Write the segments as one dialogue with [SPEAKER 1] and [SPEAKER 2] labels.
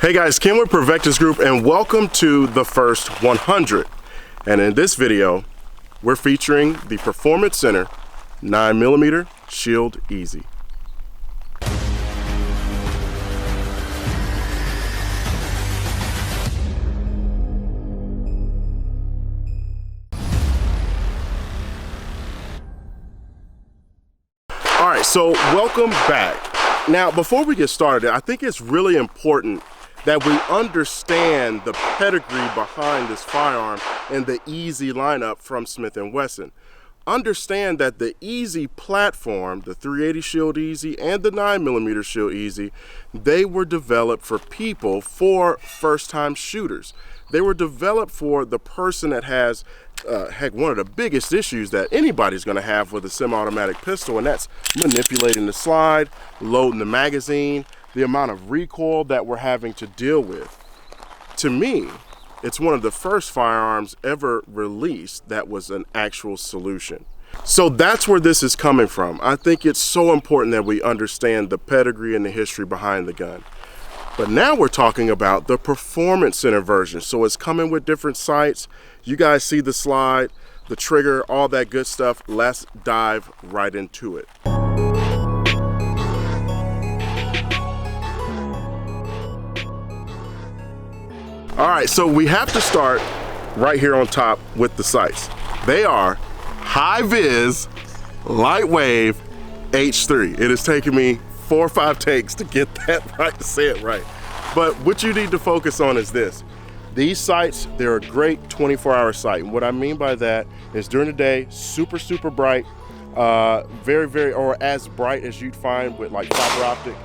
[SPEAKER 1] Hey guys, Ken with Provectus Group and welcome to the first 100. And in this video, we're featuring the Performance Center 9mm Shield Easy. All right, so welcome back. Now, before we get started, I think it's really important that we understand the pedigree behind this firearm and the Easy lineup from Smith & Wesson. Understand that the Easy platform, the 380 Shield Easy and the 9mm Shield Easy, they were developed for people, for first-time shooters. They were developed for the person that has one of the biggest issues that anybody's going to have with a semi-automatic pistol, and that's manipulating the slide, loading the magazine, the amount of recoil that we're having to deal with. To me, it's one of the first firearms ever released that was an actual solution. So that's where this is coming from. I think it's so important that we understand the pedigree and the history behind the gun. But now we're talking about the Performance Center version. So it's coming with different sights. You guys see the slide, the trigger, all that good stuff. Let's dive right into it. All right, so we have to start right here on top with the sights. They are high-vis, light-wave H3. It has taken me 4 or 5 takes to get that right, to say it right. But what you need to focus on is this. These sights, they're a great 24-hour sight. And what I mean by that is during the day, super, super bright, very, or as bright as you'd find with like fiber optic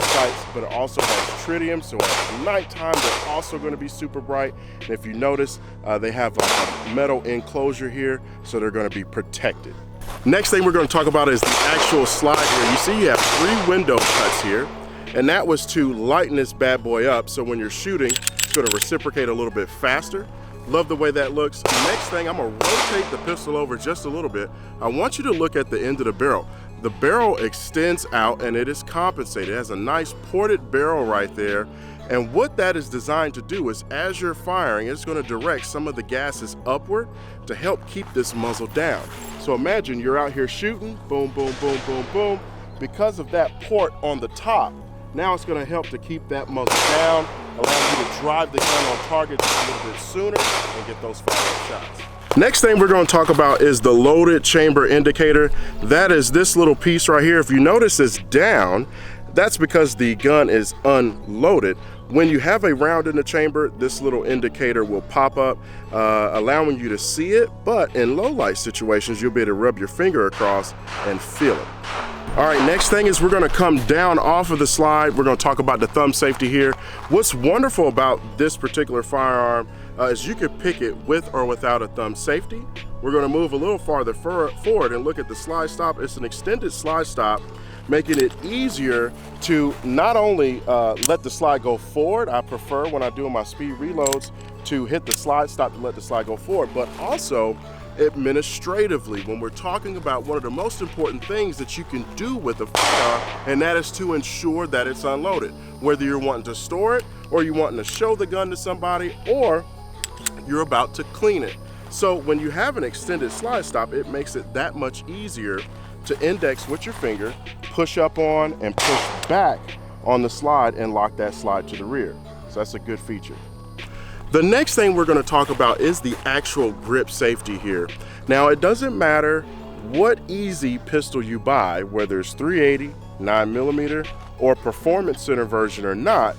[SPEAKER 1] sights, but it also has tritium, so at nighttime they're also going to be super bright. And if you notice, they have a metal enclosure here, so they're going to be protected. Next thing we're going to talk about is the actual slide here. You see you have 3 window cuts here, and that was to lighten this bad boy up, so when you're shooting, it's going to reciprocate a little bit faster. Love the way that looks. Next thing, I'm going to rotate the pistol over just a little bit. I want you to look at the end of the barrel. The barrel extends out and it is compensated. It has a nice ported barrel right there. And what that is designed to do is as you're firing, it's going to direct some of the gases upward to help keep this muzzle down. So imagine you're out here shooting, boom, boom, boom, boom, boom. Because of that port on the top, now it's going to help to keep that muzzle down, allow you to drive the gun on target just a little bit sooner and get those follow-up shots. Next thing we're going to talk about is the loaded chamber indicator. That is this little piece right here. If you notice it's down, that's because the gun is unloaded. When you have a round in the chamber, this little indicator will pop up, allowing you to see it, but in low light situations, you'll be able to rub your finger across and feel it. All right, next thing is we're gonna come down off of the slide. We're gonna talk about the thumb safety here. What's wonderful about this particular firearm is you could pick it with or without a thumb safety. We're gonna move a little farther forward and look at the slide stop. It's an extended slide stop, making it easier to not only let the slide go forward. I prefer when I do my speed reloads to hit the slide stop to let the slide go forward, but also administratively, when we're talking about one of the most important things that you can do with a firearm, and that is to ensure that it's unloaded. Whether you're wanting to store it, or you're wanting to show the gun to somebody, or you're about to clean it. So when you have an extended slide stop, it makes it that much easier to index with your finger, push up on and push back on the slide and lock that slide to the rear. So that's a good feature. The next thing we're going to talk about is the actual grip safety here. Now, it doesn't matter what Easy pistol you buy, whether it's 380, 9mm, or Performance Center version or not,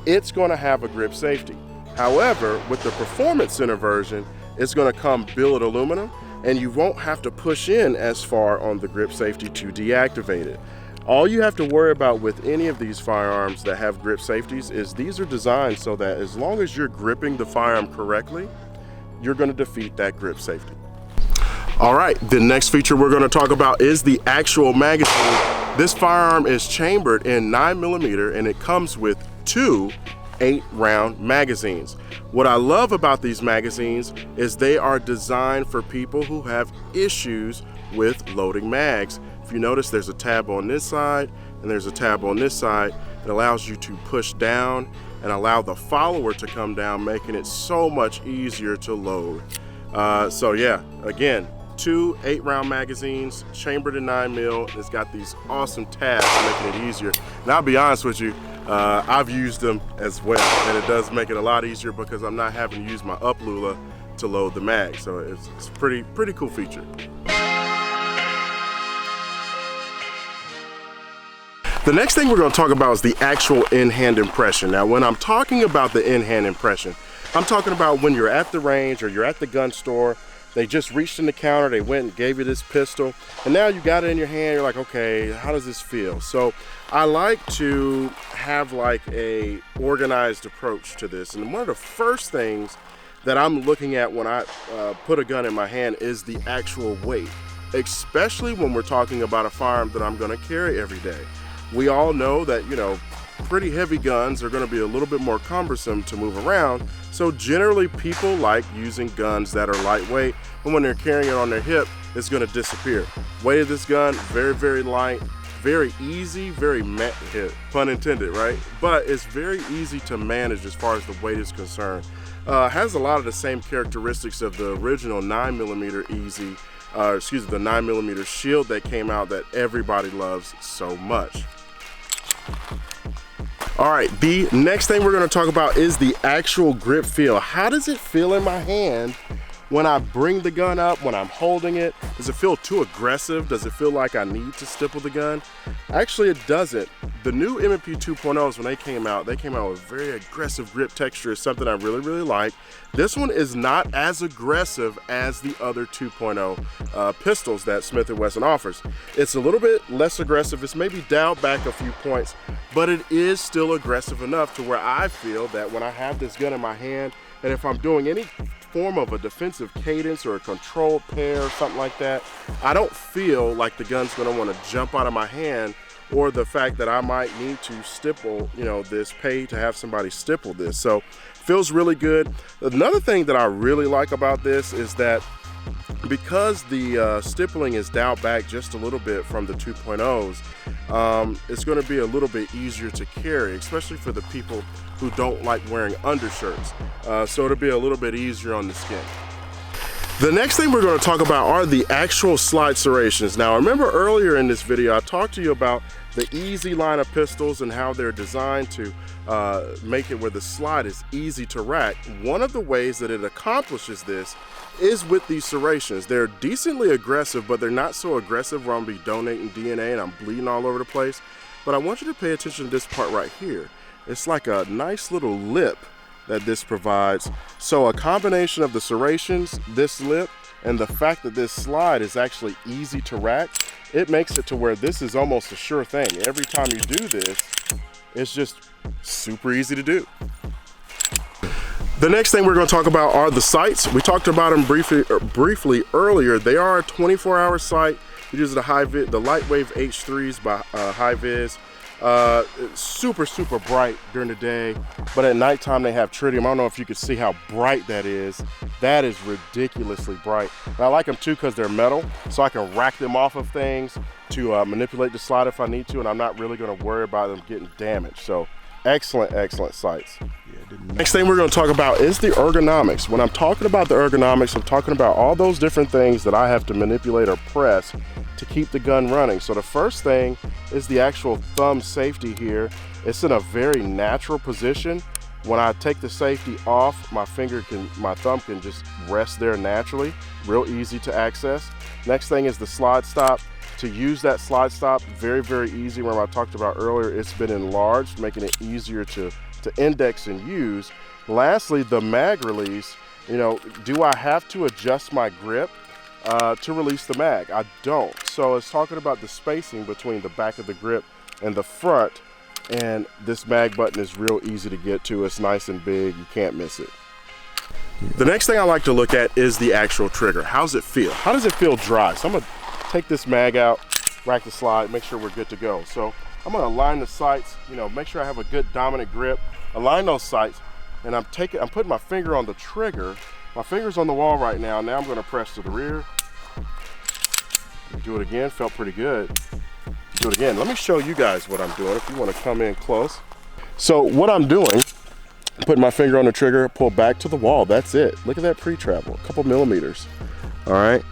[SPEAKER 1] it's going to have a grip safety. However, with the Performance Center version, it's going to come billet aluminum, and you won't have to push in as far on the grip safety to deactivate it. All you have to worry about with any of these firearms that have grip safeties is these are designed so that as long as you're gripping the firearm correctly, you're going to defeat that grip safety. All right, the next feature we're going to talk about is the actual magazine. This firearm is chambered in 9mm and it comes with 2 8-round magazines. What I love about these magazines is they are designed for people who have issues with loading mags. If you notice, there's a tab on this side and there's a tab on this side. It allows you to push down and allow the follower to come down, making it so much easier to load. So yeah, again, 2 8-round magazines, chambered in 9mm. It's got these awesome tabs making it easier. And I'll be honest with you, I've used them as well, and it does make it a lot easier because I'm not having to use my up lula to load the mag. So it's pretty cool feature. The next thing we're going to talk about is the actual in-hand impression. Now, when I'm talking about the in-hand impression, I'm talking about when you're at the range or you're at the gun store, they just reached in the counter, they went and gave you this pistol, and now you got it in your hand, you're like, okay, how does this feel? So I like to have like a organized approach to this. And one of the first things that I'm looking at when I put a gun in my hand is the actual weight, especially when we're talking about a firearm that I'm gonna carry every day. We all know that, you know, pretty heavy guns are going to be a little bit more cumbersome to move around. So generally people like using guns that are lightweight, and when they're carrying it on their hip, it's going to disappear. Weight of this gun, very light, very easy, pun intended, right? But it's very easy to manage as far as the weight is concerned. Has a lot of the same characteristics of the original 9mm Easy, the 9mm Shield that came out that everybody loves so much. All right, the next thing we're going to talk about is the actual grip feel. How does it feel in my hand when I bring the gun up, when I'm holding it? Does it feel too aggressive? Does it feel like I need to stipple the gun? Actually, it doesn't. The new M&P 2.0s, when they came out with very aggressive grip texture. Is something I really like. This one is not as aggressive as the other 2.0 pistols that Smith & Wesson offers. It's a little bit less aggressive. It's maybe dialed back a few points, but it is still aggressive enough to where I feel that when I have this gun in my hand, and if I'm doing any form of a defensive cadence or a controlled pair or something like that, I don't feel like the gun's gonna wanna jump out of my hand, or the fact that I might need to stipple, you know, pay to have somebody stipple this. So feels really good. Another thing that I really like about this is that because the stippling is dialed back just a little bit from the 2.0s, it's going to be a little bit easier to carry, especially for the people who don't like wearing undershirts. So it'll be a little bit easier on the skin. The next thing we're going to talk about are the actual slide serrations. Now, remember earlier in this video, I talked to you about the Easy line of pistols and how they're designed to make it where the slide is easy to rack. One of the ways that it accomplishes this is with these serrations. They're decently aggressive, but they're not so aggressive where I'm gonna be donating DNA and I'm bleeding all over the place. But I want you to pay attention to this part right here. It's like a nice little lip that this provides. So a combination of the serrations, this lip, and the fact that this slide is actually easy to rack, it makes it to where this is almost a sure thing. Every time you do this, it's just super easy to do. The next thing we're going to talk about are the sights. We talked about them briefly earlier. They are a 24-hour sight. It uses the Lightwave H3s by High-Vis. It's super bright during the day, but at nighttime they have tritium. I don't know if you can see how bright that is. That is ridiculously bright. And I like them too because they're metal, so I can rack them off of things to manipulate the slide if I need to, and I'm not really going to worry about them getting damaged. So excellent sights. Next thing we're going to talk about is the ergonomics. When I'm talking about the ergonomics, I'm talking about all those different things that I have to manipulate or press to keep the gun running. So the first thing is the actual thumb safety here. It's in a very natural position. When I take the safety off, my thumb can just rest there naturally, real easy to access. Next thing is the slide stop. To use that slide stop, very easy. Remember I talked about earlier, it's been enlarged, making it easier to index and use. Lastly, the mag release. You know, do I have to adjust my grip to release the mag? I don't. So it's talking about the spacing between the back of the grip and the front, and this mag button is real easy to get to. It's nice and big, you can't miss it. The next thing I like to look at is the actual trigger. How's it feel? How does it feel dry? So I'm gonna take this mag out, rack the slide, make sure we're good to go. So I'm gonna align the sights, you know, make sure I have a good dominant grip, align those sights, and I'm putting my finger on the trigger. My finger's on the wall right now. Now I'm gonna press to the rear. Do it again, felt pretty good. Do it again. Let me show you guys what I'm doing if you wanna come in close. So what I'm doing Put my finger on the trigger, pull back to the wall. That's it. Look at that pre-travel, a couple millimeters. All right,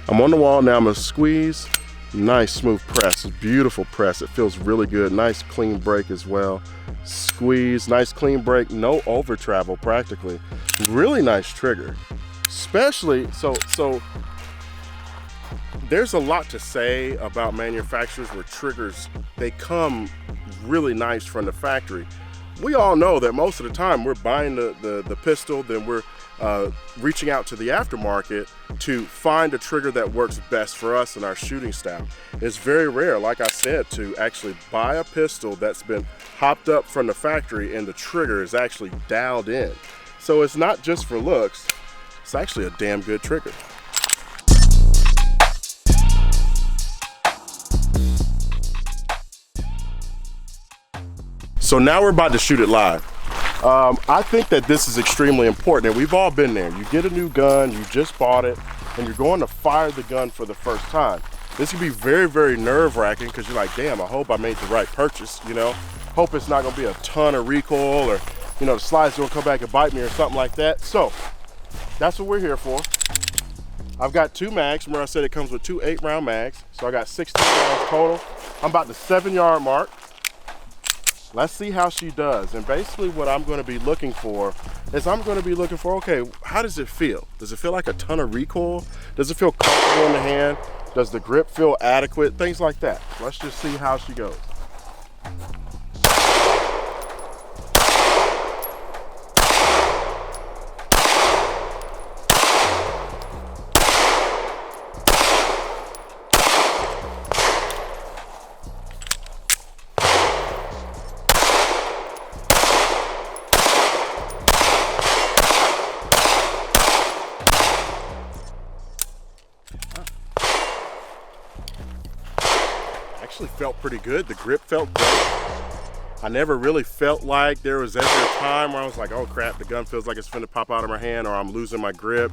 [SPEAKER 1] I'm on the wall now. I'm gonna squeeze. Nice smooth press, beautiful press. It feels really good. Nice clean break as well. Squeeze, nice clean break, no over travel practically. Really nice trigger, especially, so there's a lot to say about manufacturers where triggers, they come really nice from the factory. We all know that most of the time we're buying the pistol, then we're reaching out to the aftermarket to find a trigger that works best for us and our shooting style. It's very rare, like I said, to actually buy a pistol that's been hopped up from the factory and the trigger is actually dialed in. So it's not just for looks, it's actually a damn good trigger. So now we're about to shoot it live. I think that this is extremely important, and we've all been there. You get a new gun, you just bought it, and you're going to fire the gun for the first time. This can be very, very nerve-wracking because you're like, damn, I hope I made the right purchase, you know? Hope it's not gonna be a ton of recoil or, you know, the slides don't come back and bite me or something like that. So that's what we're here for. I've got 2 mags. Remember I said it comes with 2 8-round mags. So I got 16 rounds total. I'm about the 7-yard mark. Let's see how she does. And basically what I'm gonna be looking for is okay, how does it feel? Does it feel like a ton of recoil? Does it feel comfortable in the hand? Does the grip feel adequate? Things like that. Let's just see how she goes. Actually felt pretty good. The grip felt great. I never really felt like there was ever a time where I was like, oh crap, the gun feels like it's finna pop out of my hand or I'm losing my grip.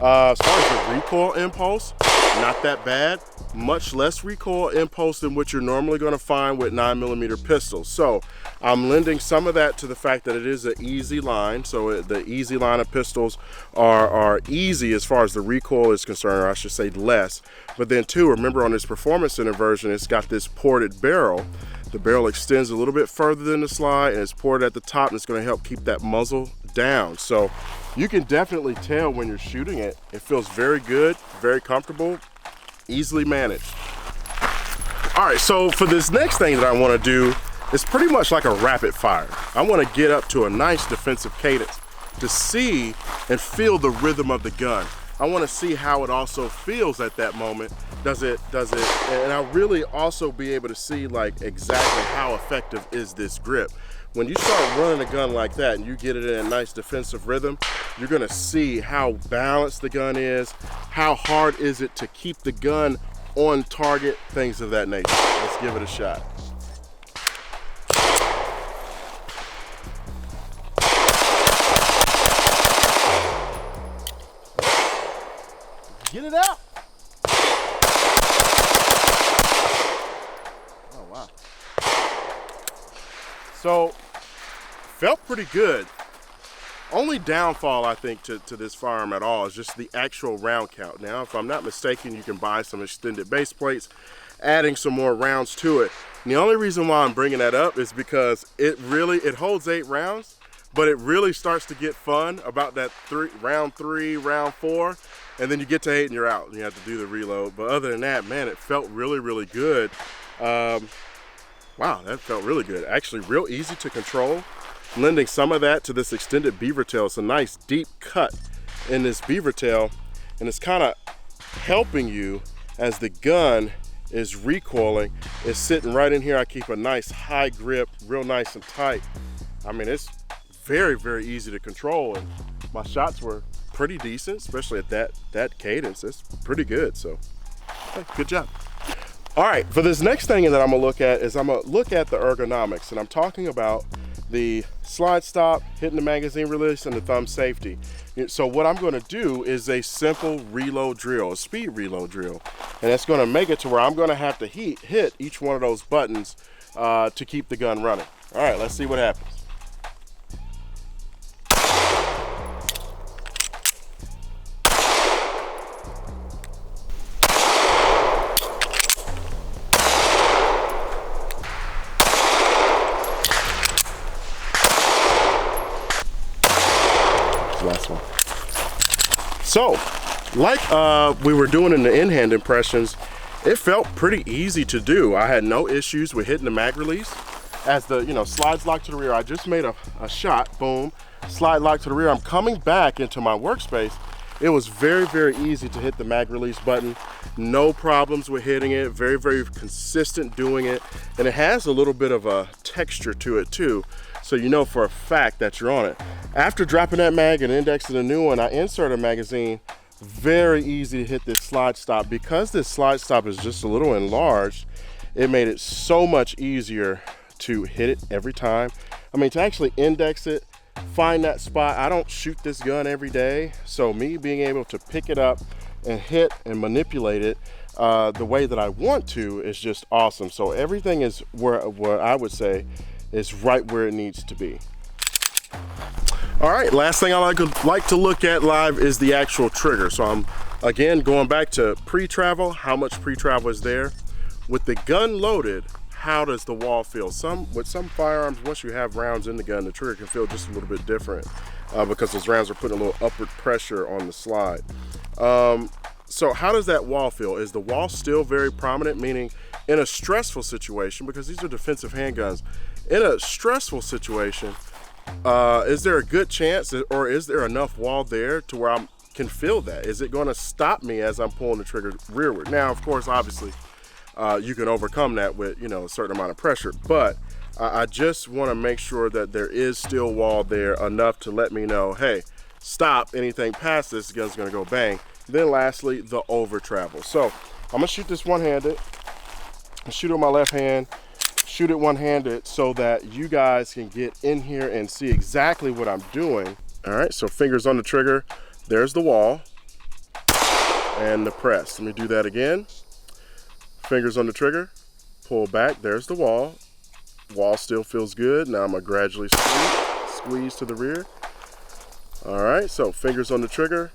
[SPEAKER 1] As far as the recoil impulse, not that bad. Much less recoil impulse than what you're normally gonna find with 9mm pistols. So I'm lending some of that to the fact that it is an easy line. So the easy line of pistols are easy as far as the recoil is concerned, or I should say less. But then too, remember on this Performance Center version, it's got this ported barrel. The barrel extends a little bit further than the slide and it's ported at the top, and it's gonna help keep that muzzle down. So you can definitely tell when you're shooting it. It feels very good, very comfortable, easily managed. All right, so for this next thing that I wanna do, it's pretty much like a rapid fire. I wanna get up to a nice defensive cadence to see and feel the rhythm of the gun. I wanna see how it also feels at that moment. Does it, and I'll really also be able to see like exactly how effective is this grip. When you start running a gun like that and you get it in a nice defensive rhythm, you're gonna see how balanced the gun is, how hard is it to keep the gun on target, things of that nature. Let's give it a shot. Get it out. Oh, wow. So, felt pretty good. Only downfall, I think, to this firearm at all is just the actual round count. Now, if I'm not mistaken, you can buy some extended base plates, adding some more rounds to it. And the only reason why I'm bringing that up is because it holds 8 rounds, but it really starts to get fun about that round 3, round 4, and then you get to 8 and you're out and you have to do the reload. But other than that, man, it felt really, really good. Wow, that felt really good. Actually, real easy to control. Lending some of that to this extended beaver tail. It's a nice deep cut in this beaver tail, and it's kind of helping you as the gun is recoiling. It's sitting right in here. I keep a nice high grip, real nice and tight. I mean, it's very, very easy to control, and my shots were pretty decent, especially at that cadence. It's pretty good, so hey, good job. All right, for this next thing that I'm gonna look at is I'm gonna look at the ergonomics, and I'm talking about the slide stop, hitting the magazine release, and the thumb safety. So what I'm gonna do is a simple reload drill, a speed reload drill. And that's gonna make it to where I'm gonna have to hit each one of those buttons to keep the gun running. All right, let's see what happens. last one. So, like we were doing in the in-hand impressions, it felt pretty easy to do. I had no issues with hitting the mag release. As the, slides lock to the rear, I just made a shot, boom, slide lock to the rear. I'm coming back into my workspace. It was very, very easy to hit the mag release button. No problems with hitting it, very, very consistent doing it. And it has a little bit of a texture to it too, so you know for a fact that you're on it. After dropping that mag and indexing a new one, I insert a magazine. Very easy to hit this slide stop. Because this slide stop is just a little enlarged, it made it so much easier to hit it every time. I mean, to actually index it, find that spot. I don't shoot this gun every day, so me being able to pick it up and hit and manipulate it the way that I want to is just awesome. So everything is where I would say is right where it needs to be. All right, last thing I like to look at live is the actual trigger. So I'm again going back to pre-travel, how much pre-travel is there. With the gun loaded, how does the wall feel? With some firearms, once you have rounds in the gun, the trigger can feel just a little bit different because those rounds are putting a little upward pressure on the slide. So how does that wall feel? Is the wall still very prominent? Meaning in a stressful situation, because these are defensive handguns, in a stressful situation, is there a good chance or is there enough wall there to where I can feel that? Is it gonna stop me as I'm pulling the trigger rearward? Now, of course, obviously, you can overcome that with a certain amount of pressure, but I just want to make sure that there is still wall there enough to let me know, hey, stop, anything past this gun's going to go bang. Then lastly, the over travel. So I'm gonna shoot this one-handed. I shoot it with my left hand, shoot it one-handed so that you guys can get in here and see exactly what I'm doing. All right, so fingers on the trigger, there's the wall and the press. Let me do that again. Fingers on the trigger, pull back, there's the wall. Wall still feels good. Now I'm gonna gradually squeeze to the rear. All right, so fingers on the trigger.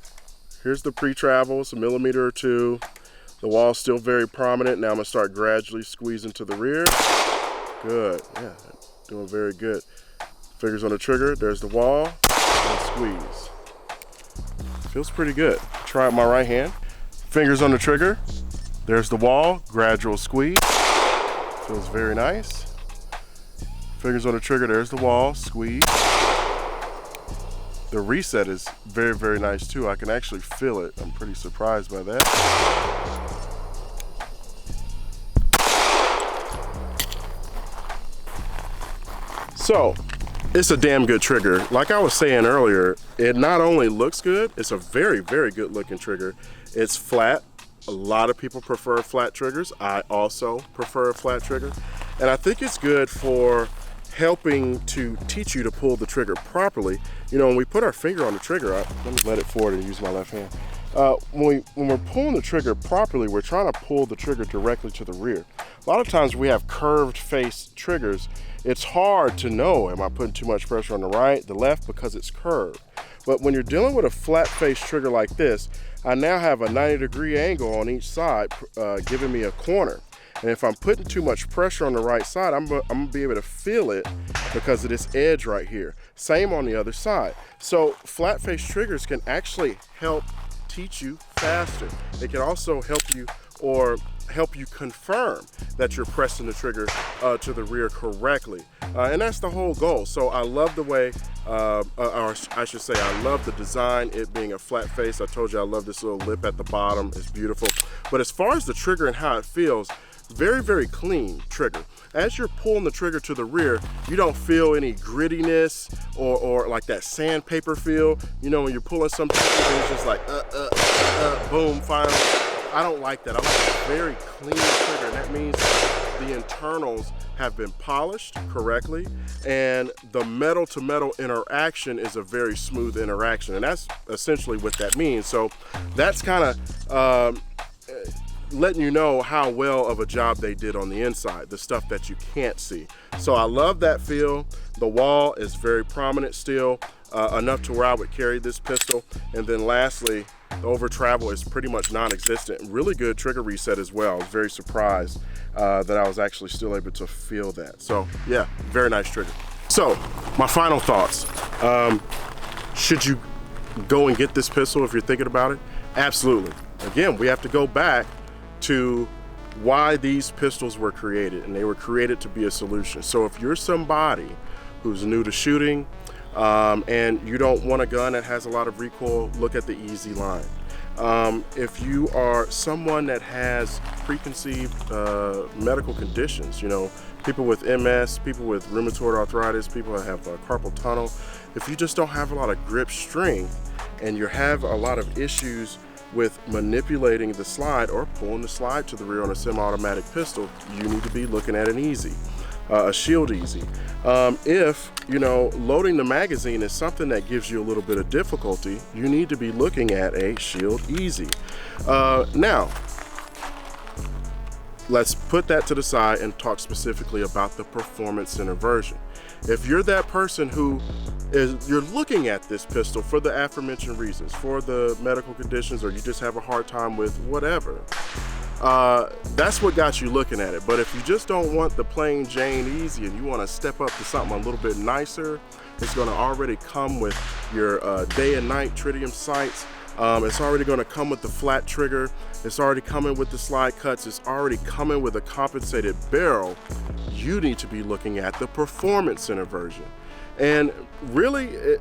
[SPEAKER 1] Here's the pre-travel, it's a millimeter or two. The wall's still very prominent. Now I'm gonna start gradually squeezing to the rear. Good, yeah, doing very good. Fingers on the trigger, there's the wall, and squeeze. Feels pretty good. Try it my right hand. Fingers on the trigger, there's the wall, gradual squeeze. Feels very nice. Fingers on the trigger, there's the wall, squeeze. The reset is very, very nice too. I can actually feel it. I'm pretty surprised by that. So, it's a damn good trigger. Like I was saying earlier, it not only looks good, it's a very, very good looking trigger. It's flat. A lot of people prefer flat triggers. I also prefer a flat trigger. And I think it's good for helping to teach you to pull the trigger properly. When we put our finger on the trigger, let me let it forward and use my left hand. When we're pulling the trigger properly, we're trying to pull the trigger directly to the rear. A lot of times we have curved face triggers. It's hard to know, am I putting too much pressure on the right, the left, because it's curved. But when you're dealing with a flat face trigger like this, I now have a 90-degree angle on each side, giving me a corner. And if I'm putting too much pressure on the right side, I'm gonna be able to feel it because of this edge right here. Same on the other side. So flat face triggers can actually help teach you faster. It can also help you confirm that you're pressing the trigger to the rear correctly. And that's the whole goal. So I love the way, or I should say, I love the design, it being a flat face. I told you I love this little lip at the bottom, it's beautiful. But as far as the trigger and how it feels, very, very clean trigger. As you're pulling the trigger to the rear, you don't feel any grittiness or like that sandpaper feel. When you're pulling some triggers, it's just like, boom, finally. I don't like that. I like a very clean trigger, and that means the internals have been polished correctly, and the metal to metal interaction is a very smooth interaction, and that's essentially what that means. So that's kind of letting you know how well of a job they did on the inside, the stuff that you can't see. So I love that feel. The wall is very prominent still, enough to where I would carry this pistol. And then lastly, the over travel is pretty much non-existent. Really good trigger reset as well. I was very surprised that I was actually still able to feel that. So yeah, very nice trigger. So my final thoughts. Should you go and get this pistol if you're thinking about it? Absolutely. Again, we have to go back to why these pistols were created, and they were created to be a solution. So if you're somebody who's new to shooting and you don't want a gun that has a lot of recoil, look at the Easy line. If you are someone that has preconceived medical conditions, you know, people with MS, people with rheumatoid arthritis, people that have carpal tunnel, if you just don't have a lot of grip strength and you have a lot of issues with manipulating the slide or pulling the slide to the rear on a semi-automatic pistol, you need to be looking at an Easy, a Shield Easy. If, you know, loading the magazine is something that gives you a little bit of difficulty, you need to be looking at a Shield Easy. Now, let's put that to the side and talk specifically about the Performance Center version. If you're that person who you're looking at this pistol for the aforementioned reasons, for the medical conditions, or you just have a hard time with whatever, that's what got you looking at it. But if you just don't want the plain Jane Easy and you want to step up to something a little bit nicer, it's going to already come with your day and night tritium sights. It's already going to come with the flat trigger. It's already coming with the slide cuts. It's already coming with a compensated barrel. You need to be looking at the Performance Center version. And really,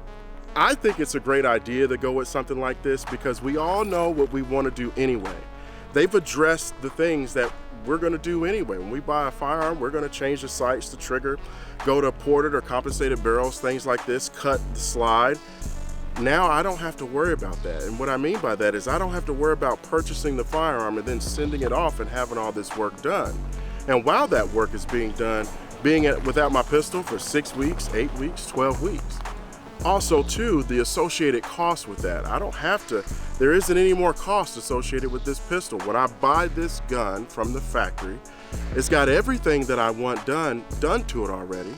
[SPEAKER 1] I think it's a great idea to go with something like this because we all know what we want to do anyway. They've addressed the things that we're going to do anyway. When we buy a firearm, we're going to change the sights, the trigger, go to ported or compensated barrels, things like this, cut the slide. Now I don't have to worry about that. And what I mean by that is I don't have to worry about purchasing the firearm and then sending it off and having all this work done. And while that work is being done, being without my pistol for 6 weeks, 8 weeks, 12 weeks. Also too, the associated cost with that. I don't have to, there isn't any more cost associated with this pistol. When I buy this gun from the factory, it's got everything that I want done to it already,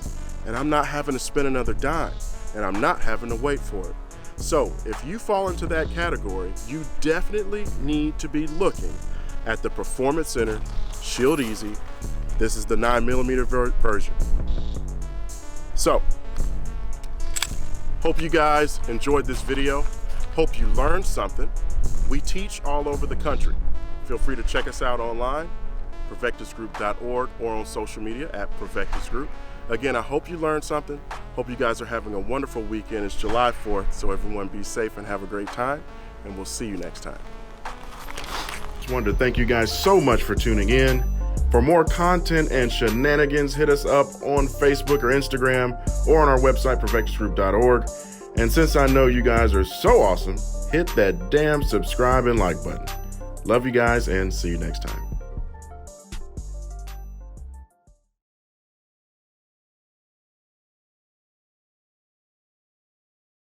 [SPEAKER 1] and I'm not having to spend another dime, and I'm not having to wait for it. So if you fall into that category, you definitely need to be looking at the Performance Center Shield Easy. This is the 9mm version. So, hope you guys enjoyed this video. Hope you learned something. We teach all over the country. Feel free to check us out online, provectusgroup.org, or on social media at Provectus Group. Again, I hope you learned something. Hope you guys are having a wonderful weekend. It's July 4th, so everyone be safe and have a great time, and we'll see you next time. Just wanted to thank you guys so much for tuning in. For more content and shenanigans, hit us up on Facebook or Instagram or on our website, provectusgroup.org. And since I know you guys are so awesome, hit that damn subscribe and like button. Love you guys and see you next time.